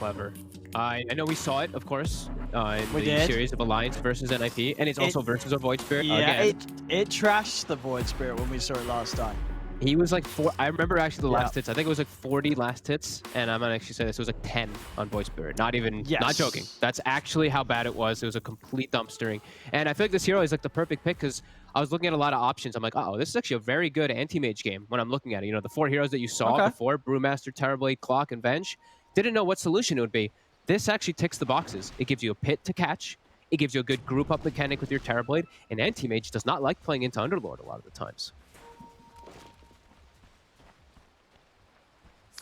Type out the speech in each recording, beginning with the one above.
Clever. I know we saw it, of course, in We the did. series of Alliance versus NIP, and it's also versus a Void Spirit. Yeah, again. it trashed the Void Spirit when we saw it last time. He was like I remember actually the last hits. I think it was like 40 last hits, and I'm gonna actually say this. It was like 10 on Void Spirit. Not even, not joking. That's actually how bad it was. It was a complete dumpstering. And I feel like this hero is like the perfect pick because I was looking at a lot of options. I'm like, oh, this is actually a very good anti-mage game when I'm looking at it. You know, the 4 heroes that you saw before, Brewmaster, Terrorblade, Clock, and Venge, didn't know what solution it would be. This actually ticks the boxes. It gives you a pit to catch. It gives you a good group up mechanic with your Terrorblade, and anti-mage does not like playing into Underlord a lot of the times.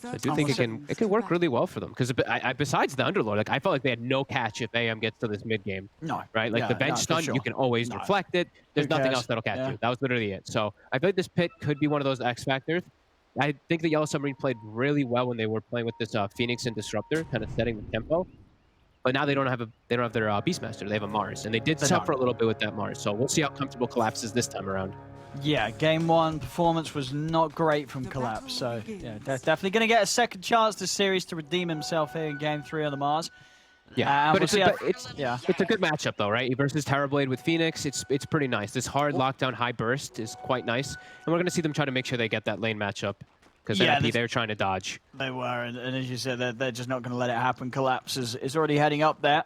So I do think it can work really well for them because besides the Underlord, like I felt like they had no catch if AM gets to this mid game. No, right? Like the bench stun, you can always deflect it. There's nothing else that'll catch you. That was literally it. So I feel like this pit could be one of those X factors. I think the Yellow Submarine played really well when they were playing with this Phoenix and Disruptor, kind of setting the tempo. But now they don't have their Beastmaster. They have a Mars, and they did suffer a little bit with that Mars. So we'll see how comfortable Collapse is this time around. Yeah, game 1 performance was not great from Collapse, so yeah, definitely going to get a second chance this series to redeem himself here in game 3 on the Mars. Yeah, but it's a good matchup though, right? Versus Terrorblade with Phoenix, it's pretty nice. This hard lockdown high burst is quite nice, and we're going to see them try to make sure they get that lane matchup because they're trying to dodge. They were, and as you said, they're just not going to let it happen. Collapse is already heading up there.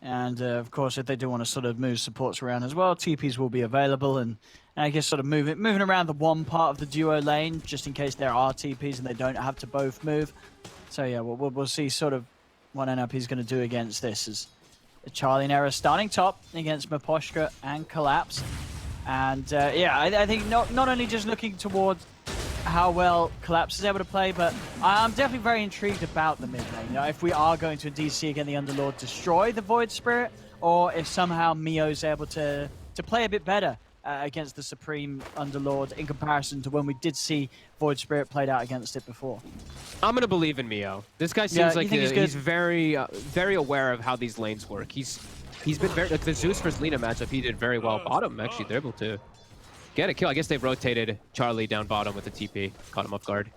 And, of course, if they do want to sort of move supports around as well, TPs will be available. And I guess sort of moving around the one part of the duo lane, just in case there are TPs and they don't have to both move. So, yeah, we'll see sort of what NRP is going to do against this. As Charlie and Era starting top against Miposhka and Collapse. And, yeah, I think not only just looking towards how well Collapse is able to play, but I'm definitely very intrigued about the mid lane. You know, if we are going to DC again, the Underlord destroy the Void Spirit, or if somehow Mio's able to play a bit better against the Supreme Underlord in comparison to when we did see Void Spirit played out against it before. I'm gonna believe in Mio. This guy seems like he's very very aware of how these lanes work. He's been very, like the Zeus versus Lina matchup, he did very well. Bottom actually they're able to get a kill. I guess they've rotated Charlie down bottom with the TP. Caught him off guard.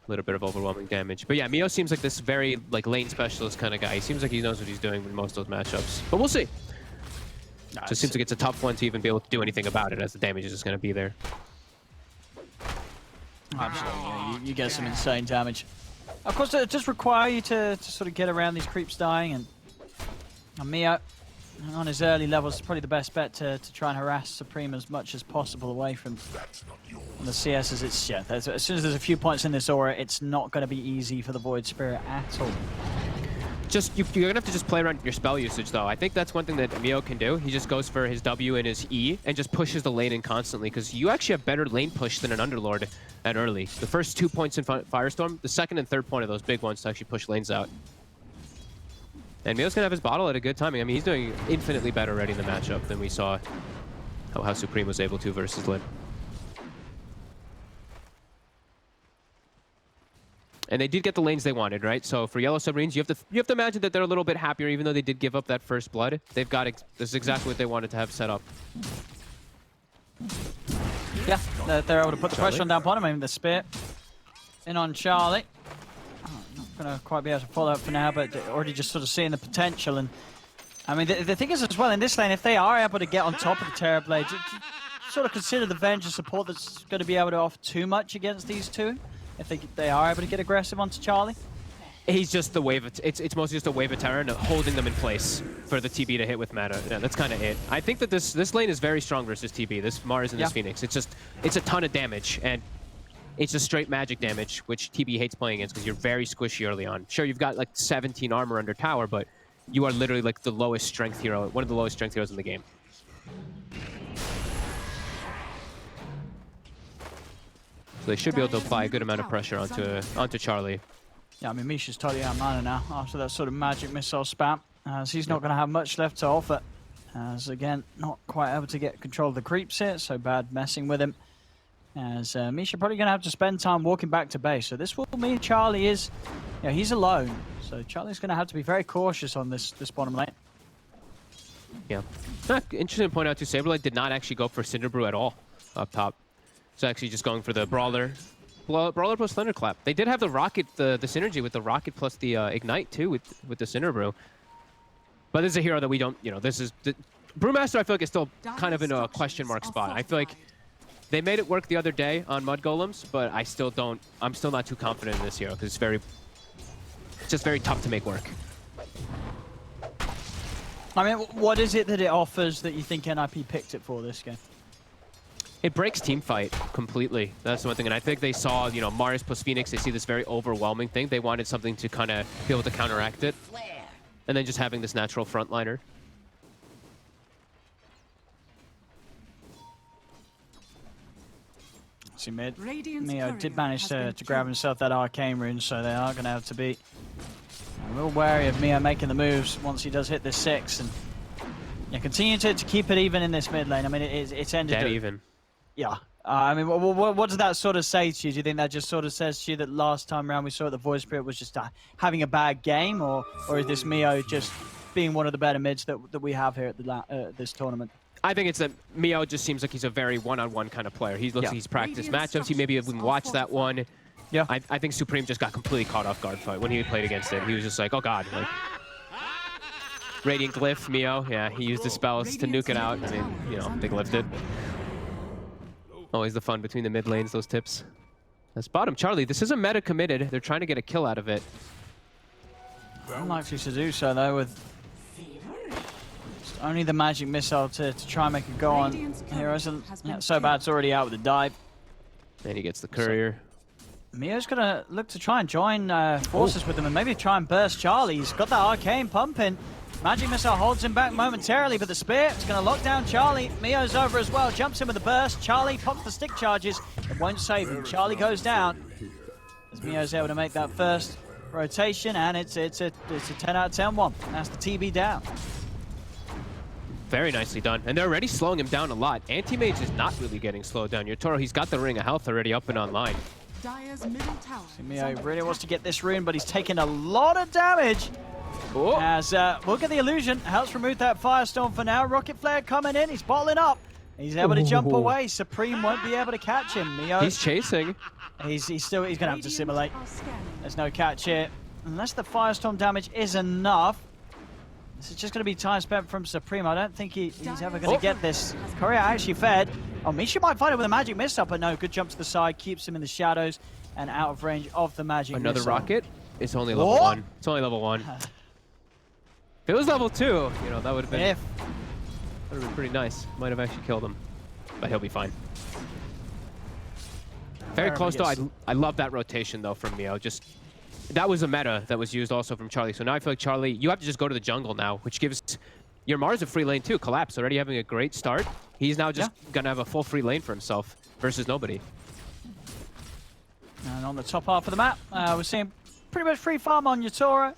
A little bit of overwhelming damage. But yeah, Mio seems like this very like lane specialist kind of guy. He seems like he knows what he's doing in most of those matchups. But we'll see. Nice. Just seems like it's a tough one to even be able to do anything about it as the damage is just going to be there. Absolutely. Yeah, you get some insane damage. Of course, it does require you to sort of get around these creeps dying. And Mio, on his early levels, is probably the best bet to try and harass Supreme as much as possible away from the CS. As it's as soon as there's a few points in this aura, it's not going to be easy for the Void Spirit at all. You're gonna have to just play around your spell usage though. I think that's one thing that Mio can do. He just goes for his W and his E and just pushes the lane in constantly because you actually have better lane push than an Underlord at early. The first 2 points in Firestorm, the second and third point are those big ones to actually push lanes out. And Mio's gonna have his bottle at a good timing. I mean, he's doing infinitely better already in the matchup than we saw how Supreme was able to versus Lin. And they did get the lanes they wanted, right? So for Yellow Submarines, you have to imagine that they're a little bit happier, even though they did give up that first blood. They've got this is exactly what they wanted to have set up. Yeah, they're able to put the pressure on down bottom. I mean, the spear in on Charlie. Oh, not gonna quite be able to follow up for now, but already just sort of seeing the potential. And I mean, the thing is as well in this lane, if they are able to get on top of the Terrorblade, sort of consider the Venge a support that's going to be able to offer too much against these two. If they are able to get aggressive onto Charlie. He's just the wave. It's mostly just a wave of terror and holding them in place for the TB to hit with mana. Yeah, that's kind of it. I think that this lane is very strong versus TB. This Mars and this Phoenix. It's a ton of damage and it's just straight magic damage, which TB hates playing against because you're very squishy early on. Sure, you've got like 17 armor under tower, but you are literally like the lowest strength hero, one of the lowest strength heroes in the game. So they should be able to apply a good amount of pressure onto Charlie. Yeah, I mean, Misha's totally out of mana now after that sort of magic missile spam. So he's not going to have much left to offer. As again, not quite able to get control of the creeps here, so bad messing with him. As Misha probably going to have to spend time walking back to base. So this will mean Charlie is, he's alone. So Charlie's going to have to be very cautious on this bottom lane. Yeah. Interesting to point out too, Saberlight did not actually go for Cinderbrew at all up top. It's actually just going for the Brawler Brawler plus Thunderclap. They did have the Rocket, the synergy with the Rocket plus the Ignite too with the Cinderbrew. But this is a hero that we don't, this is... Brewmaster I feel like is still kind of in a question mark spot. I feel like they made it work the other day on Mud Golems, but I'm still not too confident in this hero because it's just very tough to make work. I mean, what is it that it offers that you think NIP picked it for this game? It breaks team fight completely. That's the one thing. And I think they saw, Mars plus Phoenix, they see this very overwhelming thing. They wanted something to kind of be able to counteract it. And then just having this natural frontliner. See mid. Mio did manage to grab himself that arcane rune, so they are going to have to be a little wary of Mio making the moves once he does hit this 6. And continue to keep it even in this mid lane. I mean, it's ended... Dead even. Yeah. I mean, what does that sort of say to you? Do you think that just sort of says to you that last time around we saw that the Void Spirit was just having a bad game? Or is this Mio just being one of the better mids that we have here at this tournament? I think it's that Mio just seems like he's a very one-on-one kind of player. He's practiced matchups. He maybe even watched that one. Yeah. I think Supreme just got completely caught off guard fight when he played against it. He was just like, oh god. Like, Radiant Glyph, Mio, yeah, he used the spells to nuke it out. I mean, they glyphed it. Always the fun between the mid lanes, those tips. That's bottom. Charlie, this is a meta committed. They're trying to get a kill out of it. Unlikely to do so, though, with only the magic missile to try and make a go on heroes. So bad, it's already out with the dive. And he gets the courier. So, Mio's going to look to try and join forces with them and maybe try and burst Charlie. He's got that arcane pumping. Magic missile holds him back momentarily, but the spear is going to lock down Charlie. Mio's over as well, jumps in with the burst. Charlie pops the stick charges. It won't save him. Charlie goes down as Mio's able to make that first rotation, and it's a 10 out of 10 one. That's the TB down. Very nicely done. And they're already slowing him down a lot. Anti-Mage is not really getting slowed down. Yotaro, he's got the Ring of Health already up and online. Mio really wants to get this rune, but he's taking a lot of damage. Oh. As look at the illusion, helps remove that Firestorm for now. Rocket Flare coming in, he's bottling up. He's able to jump away. Supreme won't be able to catch him. Mio, he's chasing. He's gonna have to simulate. There's no catch here. Unless the Firestorm damage is enough. This is just going to be time spent from Supreme. I don't think he's ever going to get this. Courier actually fed. Oh, Misha might find it with a magic missile, but no, good jump to the side, keeps him in the shadows and out of range of the magic missile. Another rocket? It's only level 1. It's only level 1. If it was level 2, that would have been pretty nice. Might have actually killed him, but he'll be fine. Very close though. I love that rotation though from Mio. That was a meta that was used also from Charlie. So now I feel like Charlie, you have to just go to the jungle now, which gives your Mars a free lane too. Collapse already having a great start. He's now just gonna have a full free lane for himself versus nobody. And on the top half of the map, we're seeing pretty much free farm on Yotaro.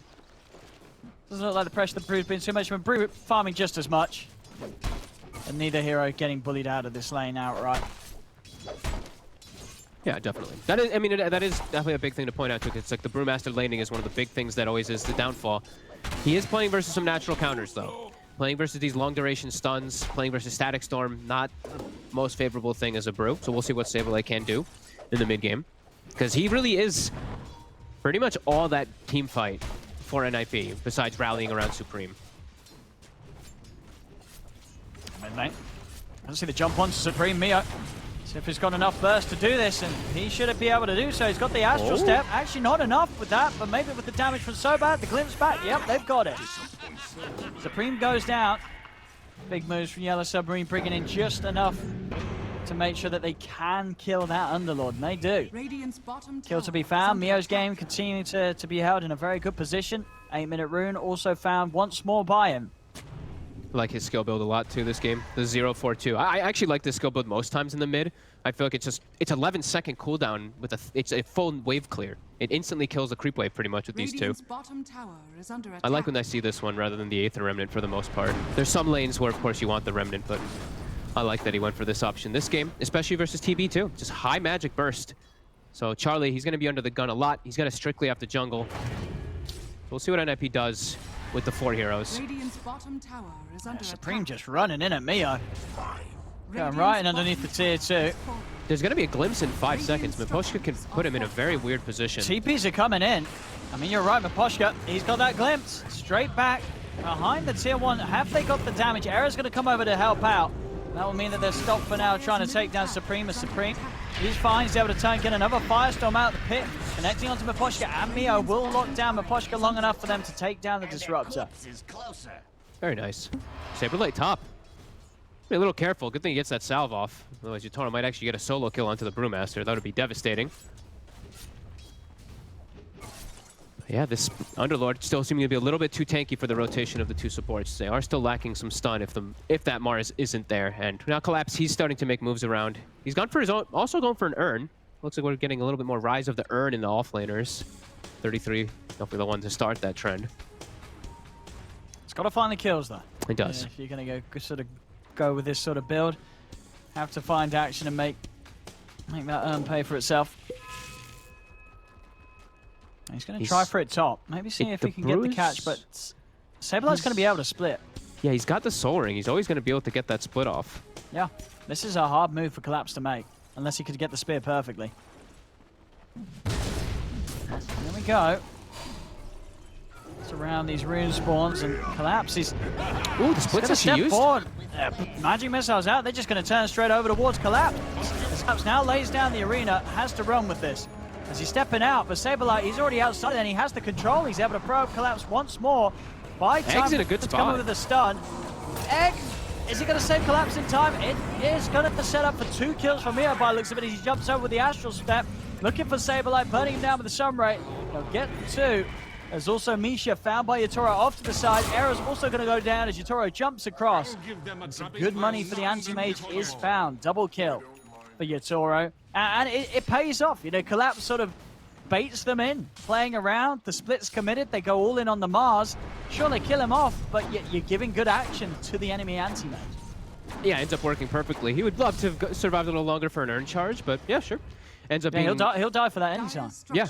Doesn't look like the pressure the Brew's been too much, but Brew farming just as much. And neither hero getting bullied out of this lane outright. Yeah, definitely. That is definitely a big thing to point out too. It's like the Brewmaster laning is one of the big things that always is the downfall. He is playing versus some natural counters though. Playing versus these long duration stuns, playing versus Static Storm, not the most favorable thing as a Brew. So we'll see what Saberlight can do in the mid game. Because he really is pretty much all that team fight for NIP, besides rallying around Supreme. Mid-lane. Let's see the jump on Supreme. Mio. See if he's got enough burst to do this, and he should be able to do so. He's got the Astral Step. Actually not enough with that, but maybe with the damage from Sobat, the glimpse back. Yep, they've got it. Supreme goes down. Big moves from Yellow Submarine, bringing in just enough to make sure that they can kill that Underlord, and they do. Kill to be found. Mio's game continuing to be held in a very good position. 8-minute rune also found once more by him. I like his skill build a lot too this game. The 0-4-2. I actually like this skill build most times in the mid. I feel like it's 11-second cooldown with it's a full wave clear. It instantly kills the creep wave pretty much with these two. I like when I see this one rather than the Aether Remnant for the most part. There's some lanes where of course you want the Remnant, but I like that he went for this option this game, especially versus TB too. Just high magic burst. So Charlie, he's going to be under the gun a lot. He's going to strictly have the jungle. We'll see what NIP does with the 4 heroes. Supreme just running in at Mio. Going right in underneath the tier 2. There's going to be a glimpse in 5 seconds. Miposhka can put him in a very weird position. TPs are coming in. I mean, you're right, Miposhka. He's got that glimpse. Straight back behind the tier 1. Have they got the damage? Era's going to come over to help out. That will mean that they're stopped for now trying to take down Supreme. As Supreme, he's fine. He's able to tank in another Firestorm out of the pit. Connecting onto Miposhka, and Mio will lock down Miposhka long enough for them to take down the Disruptor. Very nice. Saberlight top. Be a little careful. Good thing he gets that salve off. Otherwise, Utoro might actually get a solo kill onto the Brewmaster. That would be devastating. Yeah, this Underlord still seeming to be a little bit too tanky for the rotation of the 2 supports. They are still lacking some stun if that Mars isn't there. And now Collapse, he's starting to make moves around. He's gone for his own, also going for an Urn. Looks like we're getting a little bit more rise of the Urn in the offlaners. 33, hopefully the one to start that trend. It's got to find the kills though. It does. Yeah, if you're going to go with this sort of build, have to find action and make that Urn pay for itself. He's going to try for it top. Maybe see if he can get the catch, but Saberlight's going to be able to split. Yeah, he's got the Soul Ring. He's always going to be able to get that split off. Yeah, this is a hard move for Collapse to make, unless he could get the spear perfectly. There we go. It's around these rune spawns, and Collapse is... Ooh, the split's actually used. Forward. Magic missiles out. They're just going to turn straight over towards Collapse. Collapse now lays down the arena, has to run with this. As he's stepping out, but Saberlight, he's already outside and he has the control. He's able to probe Collapse once more. By time Egg's in a good spot. Coming with a stun. Egg, is he going to save Collapse in time? It is going to set up for 2 kills from Mio by the looks of it. He jumps over with the Astral Step, looking for Saberlight, burning him down with the Submarine. They'll get 2. There's also Misha found by Utoro off to the side. Era's also going to go down as Utoro jumps across. Some good money for the anti-mage is found. Double kill for Utoro. And it pays off. You know, Collapse sort of baits them in, playing around. The split's committed. They go all in on the Mars. Sure, they kill him off, but you're giving good action to the enemy anti-mage. Yeah, ends up working perfectly. He would love to have survived a little longer for an Urn charge, but yeah, sure. Ends up being... He'll die for that anytime. Yeah.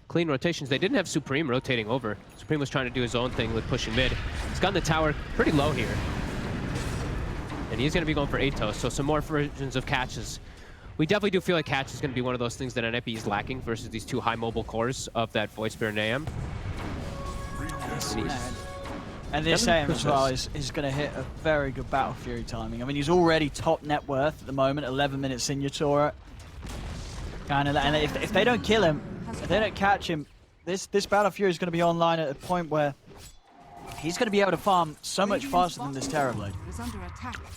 Clean rotations. They didn't have Supreme rotating over. Supreme was trying to do his own thing with pushing mid. He's gotten the tower pretty low here. And he's going to be going for Atos, so some more versions of catches. We definitely do feel like catch is going to be one of those things that NFP is lacking versus these 2 high mobile cores of that Void Spirit and AM. And this AM as well is going to hit a very good Battle Fury timing. I mean, he's already top net worth at the moment, 11 minutes in Utoro. And if they don't kill him, if they don't catch him, this Battle Fury is going to be online at a point where he's going to be able to farm so much faster than this Terrorblade.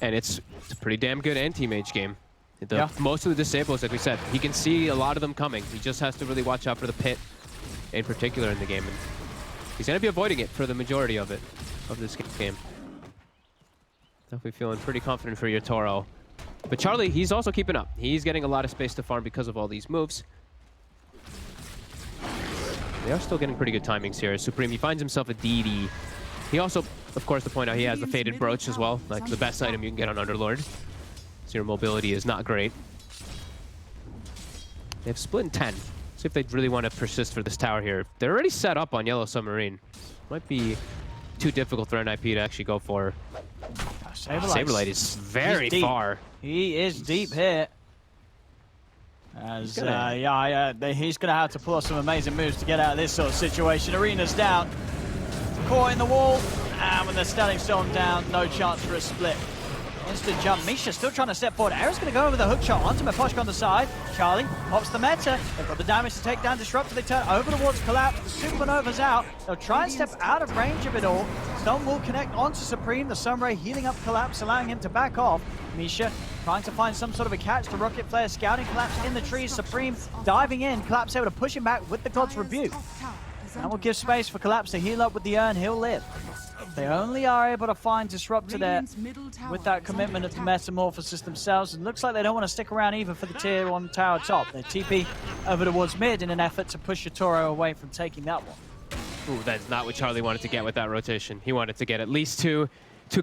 And it's a pretty damn good anti-mage game. Yeah. Most of the disables, like we said, he can see a lot of them coming. He just has to really watch out for the pit in particular in the game. And he's going to be avoiding it for the majority of this game. Definitely feeling pretty confident for Utoro. But Charlie, he's also keeping up. He's getting a lot of space to farm because of all these moves. They are still getting pretty good timings here. Supreme, he finds himself a DD. He also, of course, to point out, he has the Faded Brooch as well, like the best item you can get on Underlord. So your mobility is not great. They've split in 10. See if they really want to persist for this tower here. They're already set up on Yellow Submarine. Might be too difficult for NIP to actually go for. Saberlight is very far. He is deep here. As he's gonna have to pull off some amazing moves to get out of this sort of situation. Arena's down, caught in the wall, and with the Stunning Storm down, no chance for a split. Instant jump. Misha still trying to step forward. Era's going to go over the hook shot onto Miposhka on the side. Charlie pops the meta. They've got the damage to take down Disruptor. They turn over towards Collapse. The Supernova's out. They'll try and step out of range of it all. Stone will connect onto Supreme. The Sunray healing up Collapse, allowing him to back off. Misha trying to find some sort of a catch. The Rocket Flare scouting Collapse in the trees. Supreme diving in. Collapse able to push him back with the God's Rebuke. That will give space for Collapse to heal up with the Urn. He'll live. They only are able to find Disruptor there with that commitment of the Metamorphosis themselves. It looks like they don't want to stick around either for the tier 1 tower top. They TP over towards mid in an effort to push Utoro away from taking that one. Ooh, that's not what Charlie wanted to get with that rotation. He wanted to get at least two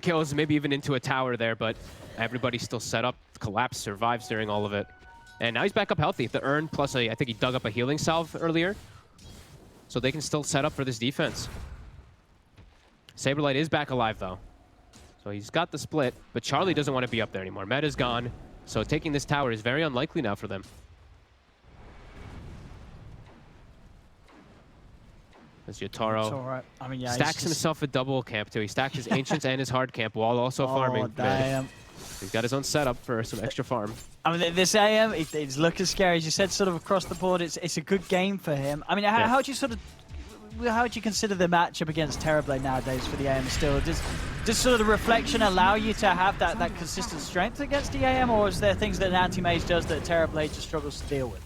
kills, maybe even into a tower there, but everybody's still set up. Collapse survives during all of it. And now he's back up healthy. The Urn plus I think he dug up a healing salve earlier. So they can still set up for this defense. Saberlight is back alive, though. So he's got the split, but Charlie doesn't want to be up there anymore. Meta's gone. So taking this tower is very unlikely now for them. As Yotaro Right. I mean, yeah, stacks himself a double camp too. He stacks his ancients and his hard camp while also farming. Damn. He's got his own setup for some extra farm. I mean, this AM, it's looking scary. As you said, sort of across the board, it's a good game for him. I mean, how would you how would you consider the matchup against Terrorblade nowadays for the AM still? Does sort of the reflection allow you to have that consistent strength against the AM, or is there things that an anti-mage does that Terrorblade just struggles to deal with?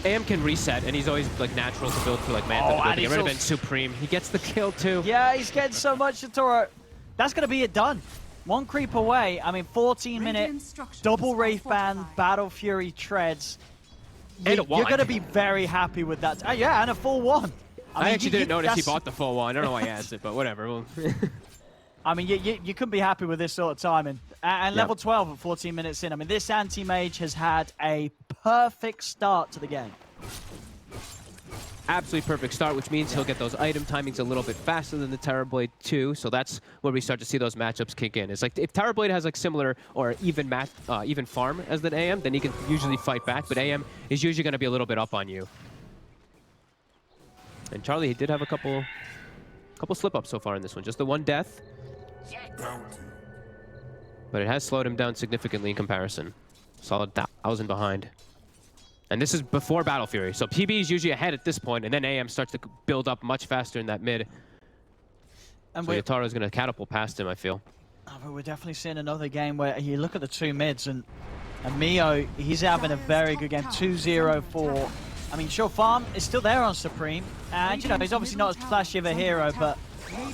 AM can reset, and he's always like natural to build for like Mantha to get rid of it. Supreme, he gets the kill too. Yeah, he's getting so much to Toro. That's gonna be it done. One creep away. I mean, 14-minute double Wraith Band, Battle Fury treads. You're gonna be very happy with that. Yeah, and a full one. I mean, actually didn't notice he bought the full one. I don't know why he asked it, but whatever. I mean, you couldn't be happy with this sort of timing. And level 12 at 14 minutes in. I mean, this anti-mage has had a perfect start to the game. Absolutely perfect start, which means he'll get those item timings a little bit faster than the Terrorblade too. So that's where we start to see those matchups kick in. It's like if Terrorblade has like similar or even farm as the AM, then he can usually fight back. But AM is usually going to be a little bit up on you. And Charlie, he did have a couple slip-ups so far in this one. Just the one death. But it has slowed him down significantly in comparison. Solid 1,000 behind. And this is before Battle Fury. So PB is usually ahead at this point, and then AM starts to build up much faster in that mid. And so Yotaro's going to catapult past him, I feel. But we're definitely seeing another game where you look at the two mids, and Mio, he's having a very good game. 2-0-4. I mean, sure, farm is still there on Supreme, and you know, he's obviously not as flashy of a hero, but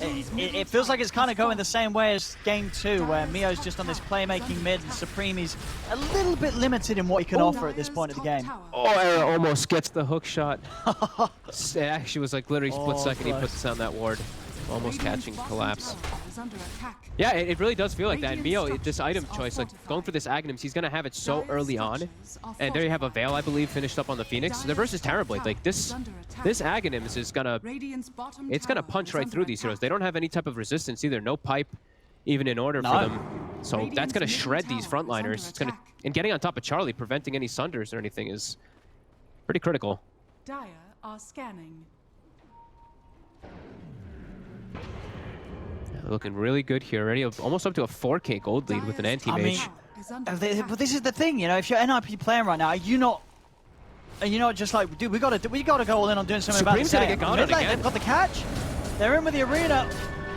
it feels like it's kind of going the same way as game 2, where Mio's just on this playmaking mid, and Supreme is a little bit limited in what he can offer at this point of the game. Oh, Era almost gets the hook shot. It actually was like literally split second he puts down that ward. Almost catching collapse. Yeah, it really does feel like that. And Mio, this item choice, like going for this Aghanims, he's going to have it so early on. And there you have a Veil, I believe, finished up on the Phoenix. The versus Terrorblade, like this Aghanims is going to, it's going to punch right through these heroes. They don't have any type of resistance either. No pipe even in order for them. So that's going to shred these frontliners. It's going to, and getting on top of Charlie, preventing any sunders or anything is pretty critical. Dire are scanning. Looking really good here already. Almost up to a 4K gold lead with an anti-mage. I mean, but this is the thing, you know, if you're NIP playing right now, are you not just like, dude, we gotta go all in on doing something about this. Supreme's gonna get again. They've got the catch. They're in with the arena.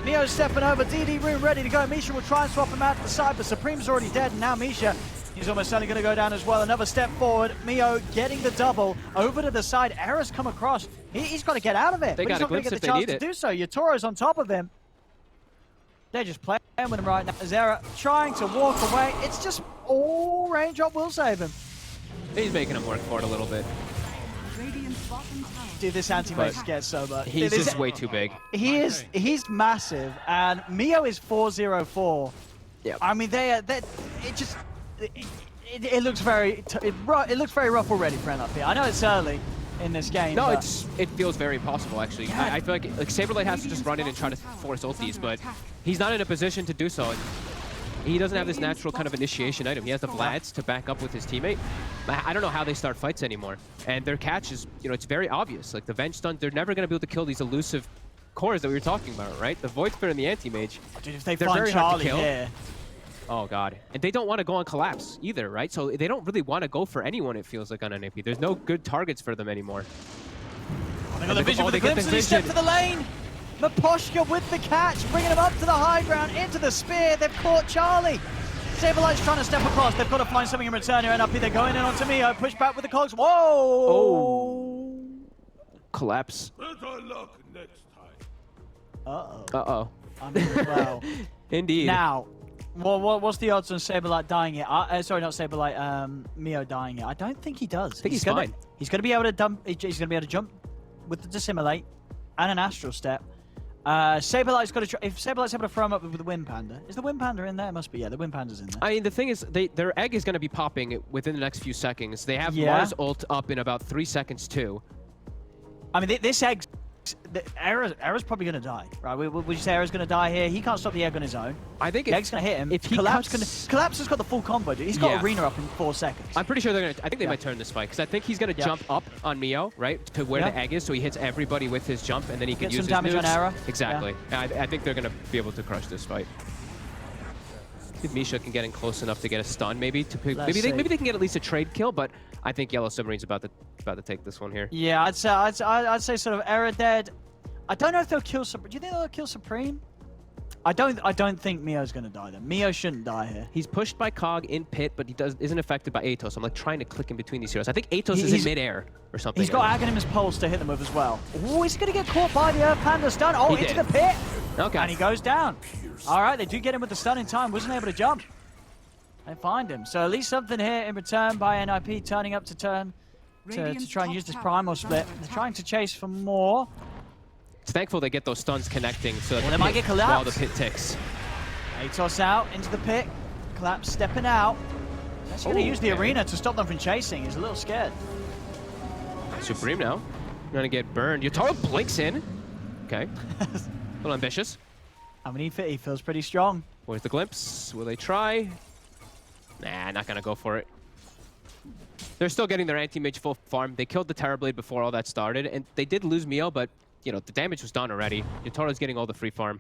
Neo's stepping over. DD room ready to go. Misha will try and swap him out to the side, but Supreme's already dead, and now Misha, he's almost certainly going to go down as well. Another step forward. Mio getting the double over to the side. Era's come across. He's got to get out of it. But he's not going to get the chance to do so. Yotoro's on top of him. They're just playing with him right now. Zera trying to walk away. It's just all raindrop will save him. He's making him work for it a little bit. Dude, this anti-mage gets so much. He's just way too big. He's massive, and Mio is 4-0-4. Yeah. I mean, it looks very rough already for NLP. I know it's early in this game. No, it feels very possible actually. Yeah. I feel like Saberblade has to just run in and try to force ultis, but he's not in a position to do so. And he doesn't have this natural kind of initiation item. He has the Vlads to back up with his teammate. I don't know how they start fights anymore. And their catch is, you know, it's very obvious. Like the Venge Stun, they're never going to be able to kill these elusive cores that we were talking about, right? The Void Spirit and the Anti-Mage. Dude, if they find Charlie here. Oh god. And they don't want to go on collapse either, right? So they don't really want to go for anyone, it feels like, on NAP. There's no good targets for them anymore. Oh, they got the vision with the glimpse, and he stepped to the lane. Maposhka with the catch, bringing him up to the high ground, into the spear. They've caught Charlie. Saberlight's trying to step across. They've got to find something in return here. NLP, they're going in onto Mio. Push back with the cogs. Whoa! Oh. Collapse. Better luck next time. Uh-oh. Uh-oh. I mean, well. Indeed. Now, what's the odds on Saberlight dying it? Sorry, not Saberlight, Mio dying it. I don't think he does. I think he's fine. He's going to be able to dump. He's going to be able to jump with the Dissimulate and an Astral Step. Saberlight's got to try. If Saberlight's able to throw him up with the Wind Panda, is the Wind Panda in there? It must be. Yeah, the Wind Panda's in there. I mean, the thing is, their egg is going to be popping within the next few seconds. They have Mars ult up in about 3 seconds too. I mean, this egg's Era's probably going to die, right? Would you say Era's going to die here? He can't stop the egg on his own. I think the egg's going to hit him. If he Collapse has got the full combo, dude. He's got Arena up in 4 seconds. I'm pretty sure they're going to... I think they might turn this fight, because I think he's going to jump up on Mio, right, to where the egg is, so he hits everybody with his jump, and then he can use some damage on Era. Exactly. I think they're going to be able to crush this fight. If Misha can get in close enough to get a stun, maybe they can get at least a trade kill, but I think Yellow Submarine's about to take this one here. Yeah, I'd say sort of Era dead. I don't know if they'll kill Supreme. Do you think they'll kill Supreme? I don't think Mio's gonna die then. Mio shouldn't die here. He's pushed by Cog in pit, but he isn't affected by Atos. I'm like trying to click in between these heroes. I think Atos is in midair or something. He's got Aghanimus Pulse to hit them with as well. Oh, he's gonna get caught by the Earth Panda stun. Oh, into the pit. Okay. And he goes down. All right, they do get him with the stun in time. Wasn't able to jump. They find him. So at least something here in return by NIP, turning up to try and use this primal split. They're trying to chase for more. It's thankful they get those stuns connecting so that they might get collapsed while the pit ticks. Atos out into the pit. Collapse stepping out. That's going to use the arena to stop them from chasing. He's a little scared. Supreme now. Going to get burned. Yotaro blinks in. Okay. A little ambitious. I mean, he feels pretty strong. Where's the glimpse? Will they try? Nah, not going to go for it. They're still getting their anti-mage full farm. They killed the Terrorblade before all that started, and they did lose Mio, but you know, the damage was done already. Yotoro's getting all the free farm.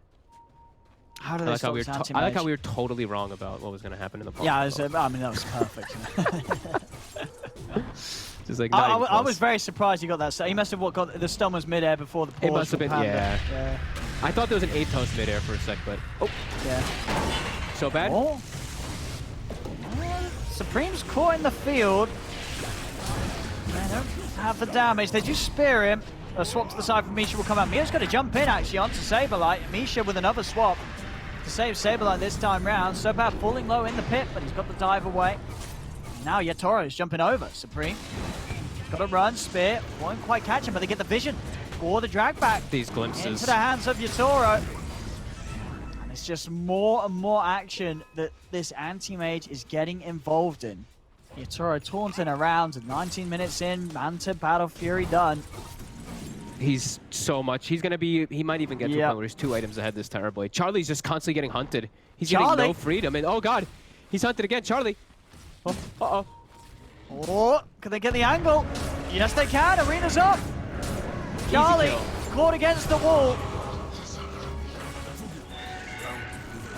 How do they stop this anti-mage? I like how we were totally wrong about what was going to happen in the Yeah, I mean, that was perfect. Just like I was very surprised he got that. He must have got the stun was midair before the pause. It must have been, yeah. I thought there was an Atos midair for a sec, but yeah. So bad. Oh. Supreme's caught in the field. They don't have the damage. They just spear him. A swap to the side from Misha will come out. Mio's going to jump in actually onto Saberlight. Misha with another swap to save Saberlight this time round. So bad falling low in the pit, but he's got the dive away. Now Yotoro's jumping over. Supreme got to run, spear. Won't quite catch him, but they get the vision or the drag back. These glimpses into the hands of Yotoro. And it's just more and more action that this anti-mage is getting involved in. Yotoro taunting around, 19 minutes in, Manta Battle Fury done. He's so much. He's going to be, he might even get to a point where he's 2 items ahead this Terrorblade. Charlie's just constantly getting hunted. He's getting no freedom. And oh god, he's hunted again. Charlie. Uh-oh. Oh, can they get the angle? Yes, they can. Arena's up. Charlie caught against the wall.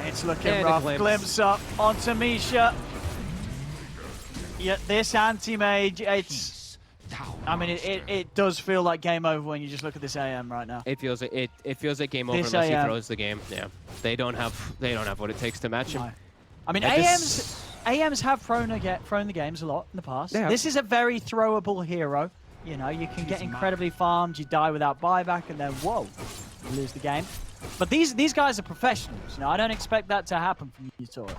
It's looking rough. Glimpse up onto Misha. Yet this anti-mage, I mean, it does feel like game over when you just look at this AM right now. It feels like game over unless he throws the game. Yeah, they don't have what it takes to match him. No. I mean, AMs have thrown the games a lot in the past. This is a very throwable hero. You know, you can get incredibly farmed, you die without buyback, and then whoa, you lose the game. But these guys are professionals. You know, I don't expect that to happen from Yotoro.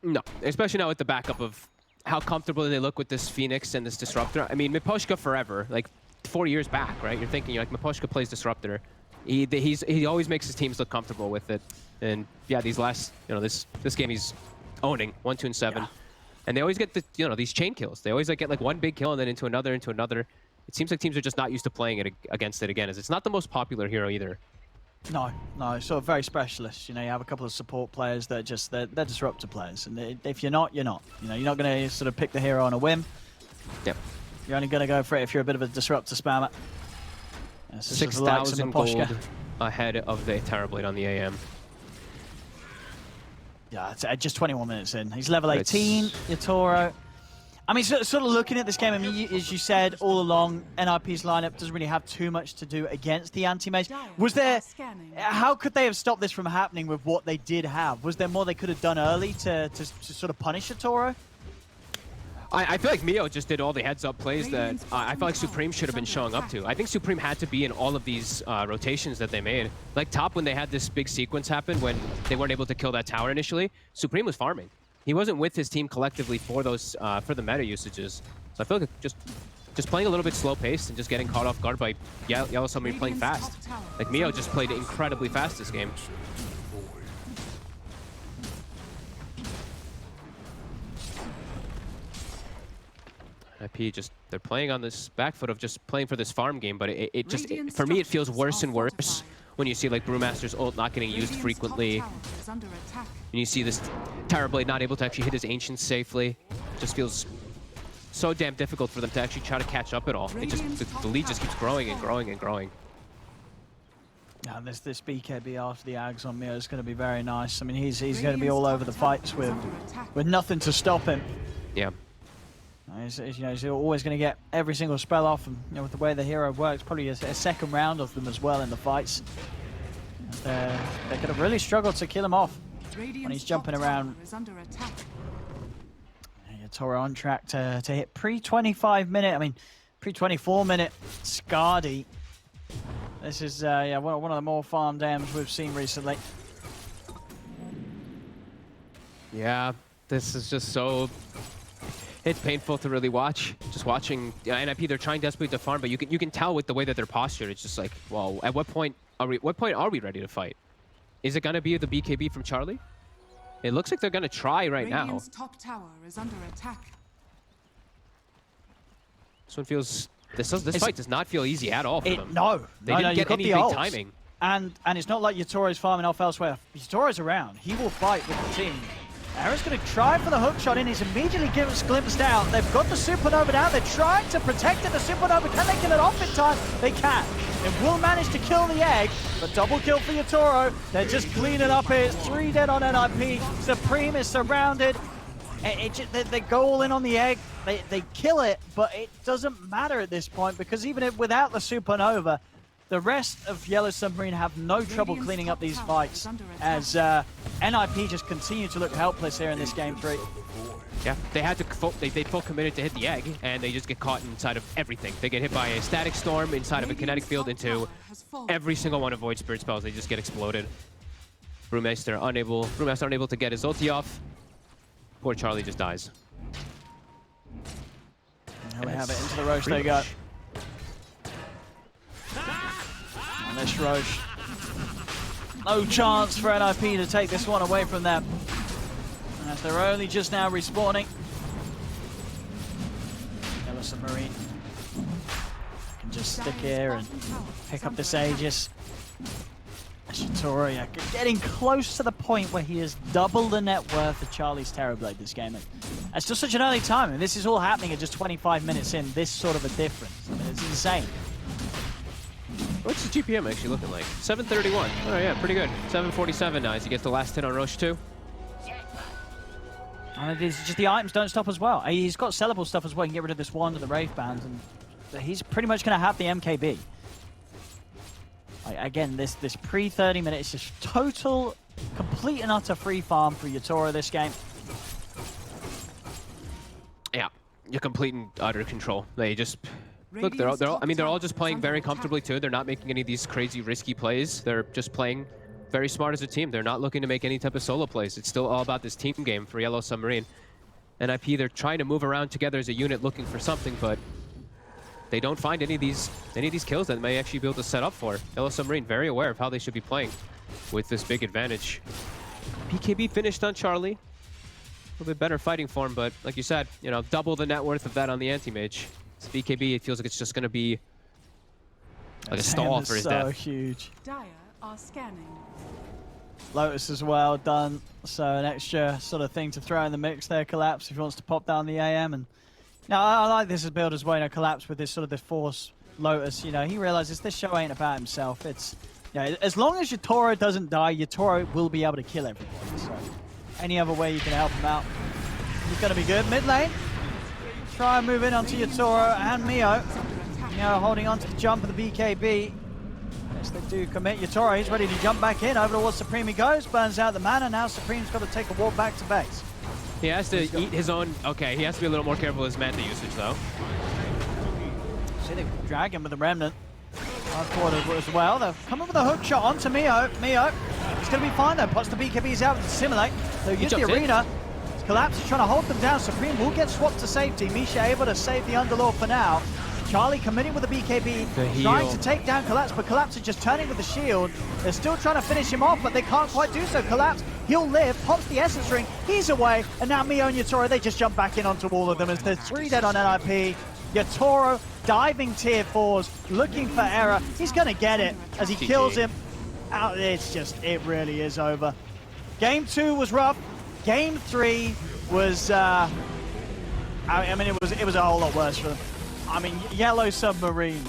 No, especially now with the backup of how comfortable they look with this Phoenix and this Disruptor. I mean, Miposhka forever, like 4 years back, right? You're thinking, like, Miposhka plays Disruptor. He always makes his teams look comfortable with it. And yeah, these last, you know, this game he's owning 1, 2, and 7. Yeah. And they always get the, you know, these chain kills. They always like get like one big kill and then into another. It seems like teams are just not used to playing it against it again, as it's not the most popular hero either. No, sort of very specialist. You know, you have a couple of support players that just, they're disruptor players. And if you're not, you're not. You know, you're not going to sort of pick the hero on a whim. Yep. You're only going to go for it if you're a bit of a disruptor spammer. 6,000 gold ahead of the Terrorblade on the AM. Yeah, it's just 21 minutes in. He's level 18, Yotoro. I mean, sort of looking at this game, I mean, as you said all along, NIP's lineup doesn't really have too much to do against the anti-mage. Was there... How could they have stopped this from happening with what they did have? Was there more they could have done early to sort of punish Yotoro? I feel like Mio just did all the heads-up plays that I feel like Supreme should have been showing up to. I think Supreme had to be in all of these rotations that they made. Like top, when they had this big sequence happen when they weren't able to kill that tower initially, Supreme was farming. He wasn't with his team collectively for those for the meta usages. So I feel like just playing a little bit slow-paced and just getting caught off guard by Yellow Submarine playing fast. Like Mio just played incredibly fast this game. IP NIP just, they're playing on this back foot of just playing for this farm game, but for me, it feels worse and worse when you see like Brewmaster's ult not getting used frequently. And you see this Terrorblade not able to actually hit his Ancients safely. Just feels so damn difficult for them to actually try to catch up at all. It just, the lead just keeps growing and growing and growing. Yeah, this BKB after the Ags on Mio is going to be very nice. I mean, he's going to be all over the fights with nothing to stop him. Yeah. He's always going to get every single spell off, and with the way the hero works, probably a second round of them as well in the fights. They're going to really struggle to kill him off when he's jumping around. Toro on track to hit pre-25 minute, pre-24 minute Scardy. This is one of the more farm dams we've seen recently. Yeah, this is just so... It's painful to really watch. Just watching NIP, they're trying desperately to farm, but you can tell with the way that they're postured. It's just like, well, at what point are we ready to fight? Is it gonna be the BKB from Charlie? It looks like they're gonna try right now. Top tower is under attack. This one feels. This fight does not feel easy at all for them. No, they didn't get any big timing. And it's not like Yatoro's farming off elsewhere. Yatoro's around. He will fight with the team. Aaron's going to try for the hook shot in. He's immediately glimpsed out. They've got the Supernova down. They're trying to protect it. The Supernova, can they get it off in time? They can. They will manage to kill the egg, but double kill for Yatoro. They're just cleaning up here. It's 3 dead on NIP. Supreme is surrounded. They go all in on the egg. They kill it, but it doesn't matter at this point because even without the Supernova, the rest of Yellow Submarine have no trouble cleaning up these fights as NIP just continue to look helpless here in this game 3. Yeah, they had to they full committed to hit the egg, and they just get caught inside of everything. They get hit by a static storm inside of a kinetic field into every single one of Void Spirit spells. They just get exploded. Brewmaster unable to get his ulti off. Poor Charlie just dies. Now we have it into the Roche they go. And this Roche, no chance for NIP to take this one away from them. As they're only just now respawning. Yellow Submarine can just stick here and pick up this Aegis. Shitoria getting close to the point where he has double the net worth of Charlie's Terrorblade this game. It's just such an early time, and this is all happening at just 25 minutes in. This sort of a difference. It's insane. What's the GPM actually looking like? 731. Oh yeah, pretty good. 747 now as he gets the last hit on Roche 2. And it's just the items don't stop as well. He's got sellable stuff as well. He can get rid of this wand and the Wraith Band, and he's pretty much going to have the MKB. Again, this pre-30 minutes is just total, complete and utter free farm for Yatoro this game. Yeah, you're complete and utter control. They just look. They're all just playing very comfortably too. They're not making any of these crazy risky plays. They're just playing very smart as a team. They're not looking to make any type of solo plays. It's still all about this team game for Yellow Submarine. NIP, they're trying to move around together as a unit looking for something, but they don't find any of these kills that they may actually be able to set up for. Yellow Submarine very aware of how they should be playing with this big advantage. BKB finished on Charlie. A little bit better fighting form, but like you said, double the net worth of that on the anti-mage. This BKB, it feels like it's just going to be like a stall for his death. So huge. Dire are scanning. Lotus as well done, so an extra sort of thing to throw in the mix there. Collapse if he wants to pop down the AM. And now I like this build as well. Collapse with this sort of the force Lotus. He realizes this show ain't about himself. It's as long as Yatoro doesn't die, Yatoro will be able to kill everybody. So any other way you can help him out, he's gonna be good. Mid lane, try and move in onto Yatoro and Mio. Mio holding on to the jump of the BKB. Yes, they do commit. Yatoro, he's ready to jump back in. Over towards Supreme he goes, burns out the mana. Now Supreme's got to take a walk back to base. He has to eat his own. Okay, he has to be a little more careful with his mana usage, though. See, they drag him with the Remnant. Hardcore as well. They've come up with a hook shot onto Mio. Mio, it's going to be fine though. Puts the BKBs out to simulate. They'll use the arena. Collapse is trying to hold them down. Supreme will get swapped to safety. Misha able to save the Underlord for now. Charlie committing with the BKB, trying to take down Collapse, but Collapse is just turning with the shield. They're still trying to finish him off, but they can't quite do so. Collapse, he'll live, pops the Essence Ring, he's away, and now Mio and Yatoro, they just jump back in onto all of them as there's 3 dead on NIP. Yatoro diving tier 4s, looking for error. He's going to get it as he kills him. It's just, it really is over. Game 2 was rough. Game 3 was, I mean, it was a whole lot worse for them. I mean, Yellow Submarine